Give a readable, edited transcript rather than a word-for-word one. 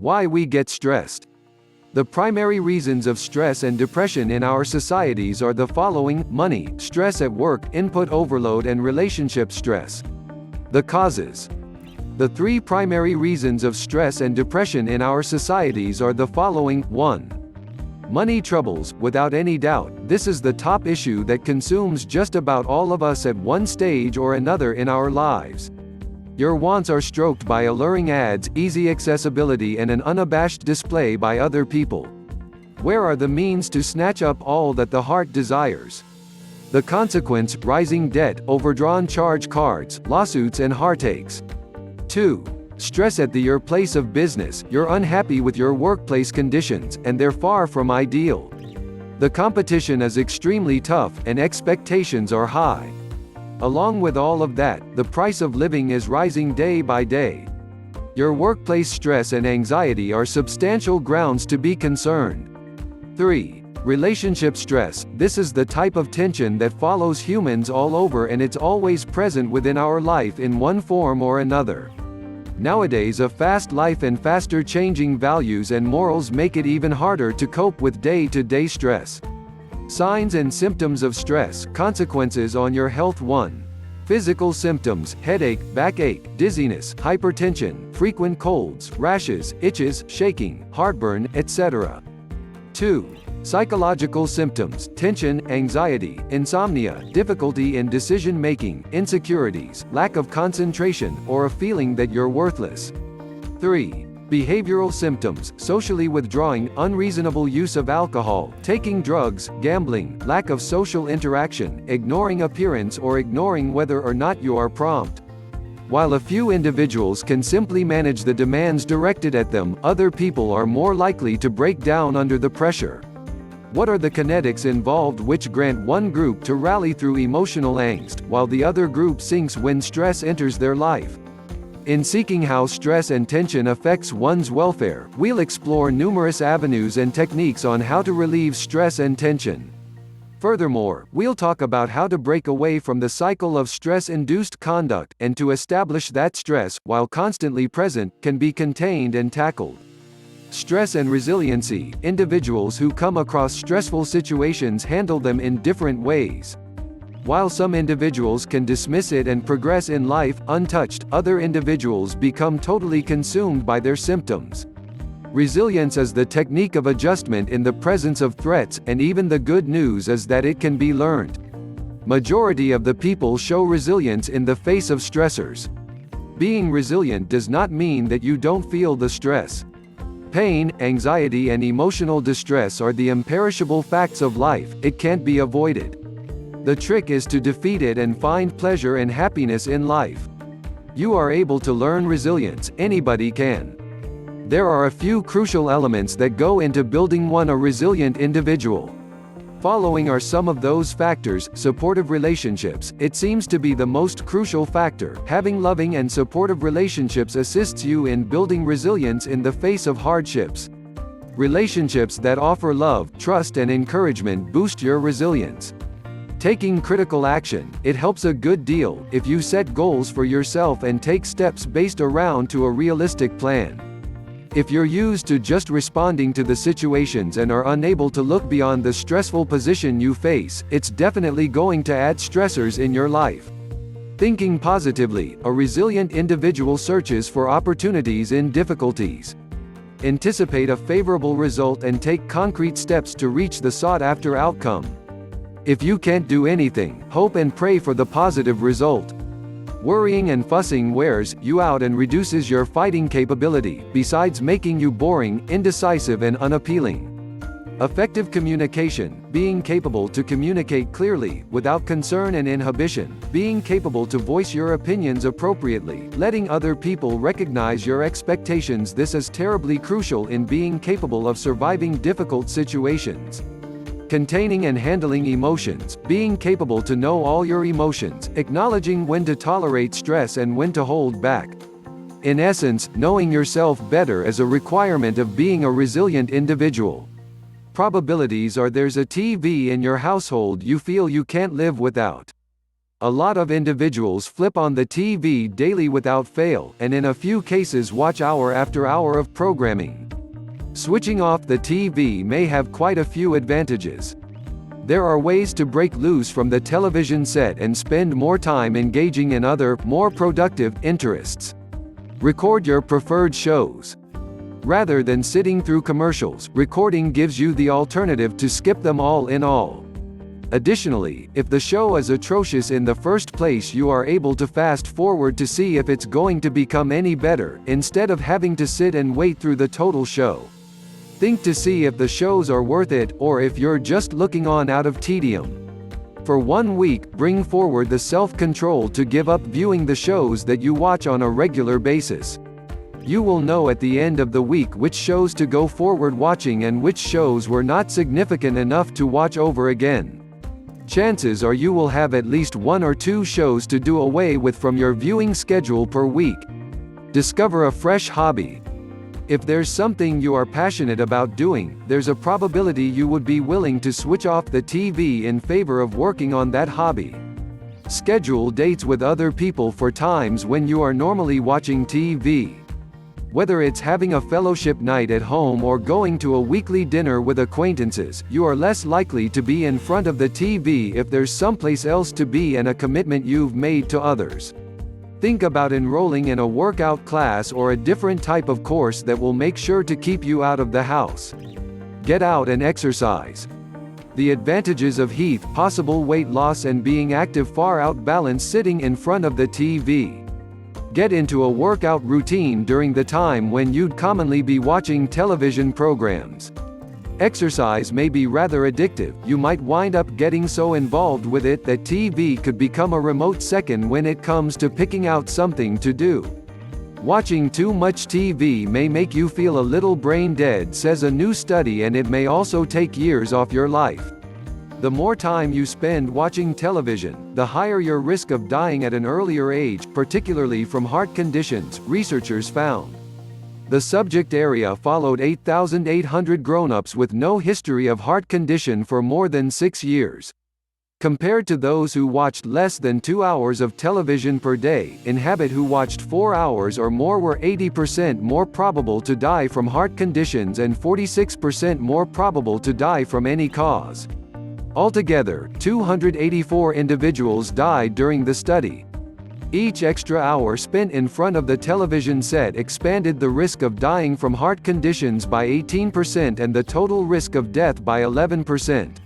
Why we get stressed. The primary reasons of stress and depression in our societies are the following: money, stress at work, input overload, and relationship stress. The causes. The three primary reasons of stress and depression in our societies are the following: 1. Money troubles. Without any doubt, this is the top issue that consumes just about all of us at one stage or another in our lives. Your wants are stroked by alluring ads, easy accessibility, and an unabashed display by other people. Where are the means to snatch up all that the heart desires? The consequence: rising debt, overdrawn charge cards, lawsuits, and heartaches. 2. Stress at your place of business. You're unhappy with your workplace conditions, and they're far from ideal. The competition is extremely tough, and expectations are high. Along with all of that, the price of living is rising day by day. Your workplace stress and anxiety are substantial grounds to be concerned. 3. Relationship stress. This is the type of tension that follows humans all over, and it's always present within our life in one form or another. Nowadays, a fast life and faster changing values and morals make it even harder to cope with day-to-day stress. Signs and symptoms of stress. Consequences on your health. 1. Physical symptoms: headache, backache, dizziness, hypertension, frequent colds, rashes, itches, shaking, heartburn, etc. 2. Psychological symptoms: tension, anxiety, insomnia, difficulty in decision-making, insecurities, lack of concentration, or a feeling that you're worthless. 3. Behavioral symptoms: socially withdrawing, unreasonable use of alcohol, taking drugs, gambling, lack of social interaction, ignoring appearance, or ignoring whether or not you are prompt. While a few individuals can simply manage the demands directed at them, other people are more likely to break down under the pressure. What are the kinetics involved which grant one group to rally through emotional angst, while the other group sinks when stress enters their life? In seeking how stress and tension affects one's welfare, we'll explore numerous avenues and techniques on how to relieve stress and tension. Furthermore, we'll talk about how to break away from the cycle of stress-induced conduct, and to establish that stress, while constantly present, can be contained and tackled. Stress and resiliency. Individuals who come across stressful situations handle them in different ways. While some individuals can dismiss it and progress in life untouched, other individuals become totally consumed by their symptoms. Resilience is the technique of adjustment in the presence of threats, and even the good news is that it can be learned. Majority of the people show resilience in the face of stressors. Being resilient does not mean that you don't feel the stress. Pain, anxiety, and emotional distress are the imperishable facts of life. It can't be avoided. The trick is to defeat it and find pleasure and happiness in life. You are able to learn resilience. Anybody can. There are a few crucial elements that go into building a resilient individual. Following are some of those factors. Supportive relationships. It seems to be the most crucial factor. Having loving and supportive relationships assists you in building resilience in the face of hardships. Relationships that offer love, trust, and encouragement boost your resilience. Taking critical action. It helps a good deal if you set goals for yourself and take steps based around a realistic plan. If you're used to just responding to the situations and are unable to look beyond the stressful position you face, it's definitely going to add stressors in your life. Thinking positively. A resilient individual searches for opportunities in difficulties. Anticipate a favorable result and take concrete steps to reach the sought-after outcome. If you can't do anything, hope and pray for the positive result. Worrying and fussing wears you out and reduces your fighting capability, besides making you boring, indecisive, and unappealing. Effective communication. Being capable to communicate clearly, without concern and inhibition. Being capable to voice your opinions appropriately, letting other people recognize your expectations. This is terribly crucial in being capable of surviving difficult situations. Containing and handling emotions. Being capable to know all your emotions, acknowledging when to tolerate stress and when to hold back. In essence, knowing yourself better is a requirement of being a resilient individual. Probabilities are there's a TV in your household you feel you can't live without. A lot of individuals flip on the TV daily without fail, and in a few cases watch hour after hour of programming. Switching off the TV may have quite a few advantages. There are ways to break loose from the television set and spend more time engaging in other, more productive, interests. Record your preferred shows. Rather than sitting through commercials, recording gives you the alternative to skip them all in all. Additionally, if the show is atrocious in the first place, you are able to fast forward to see if it's going to become any better, instead of having to sit and wait through the total show. Think to see if the shows are worth it, or if you're just looking on out of tedium. For 1 week, bring forward the self-control to give up viewing the shows that you watch on a regular basis. You will know at the end of the week which shows to go forward watching and which shows were not significant enough to watch over again. Chances are you will have at least 1 or 2 shows to do away with from your viewing schedule per week. Discover a fresh hobby. If there's something you are passionate about doing, there's a probability you would be willing to switch off the TV in favor of working on that hobby. Schedule dates with other people for times when you are normally watching TV. Whether it's having a fellowship night at home or going to a weekly dinner with acquaintances, you are less likely to be in front of the TV if there's someplace else to be and a commitment you've made to others. Think about enrolling in a workout class or a different type of course that will make sure to keep you out of the house. Get out and exercise. The advantages of heat, possible weight loss and being active far outbalance sitting in front of the TV. Get into a workout routine during the time when you'd commonly be watching television programs. Exercise may be rather addictive. You might wind up getting so involved with it that TV could become a remote second when it comes to picking out something to do. Watching too much TV may make you feel a little brain dead, says a new study, and it may also take years off your life. The more time you spend watching television, the higher your risk of dying at an earlier age, particularly from heart conditions, researchers found. The subject area followed 8,800 grown-ups with no history of heart condition for more than 6 years. Compared to those who watched less than 2 hours of television per day, inhabit who watched 4 hours or more were 80% more probable to die from heart conditions and 46% more probable to die from any cause. Altogether, 284 individuals died during the study. Each extra hour spent in front of the television set expanded the risk of dying from heart conditions by 18% and the total risk of death by 11%.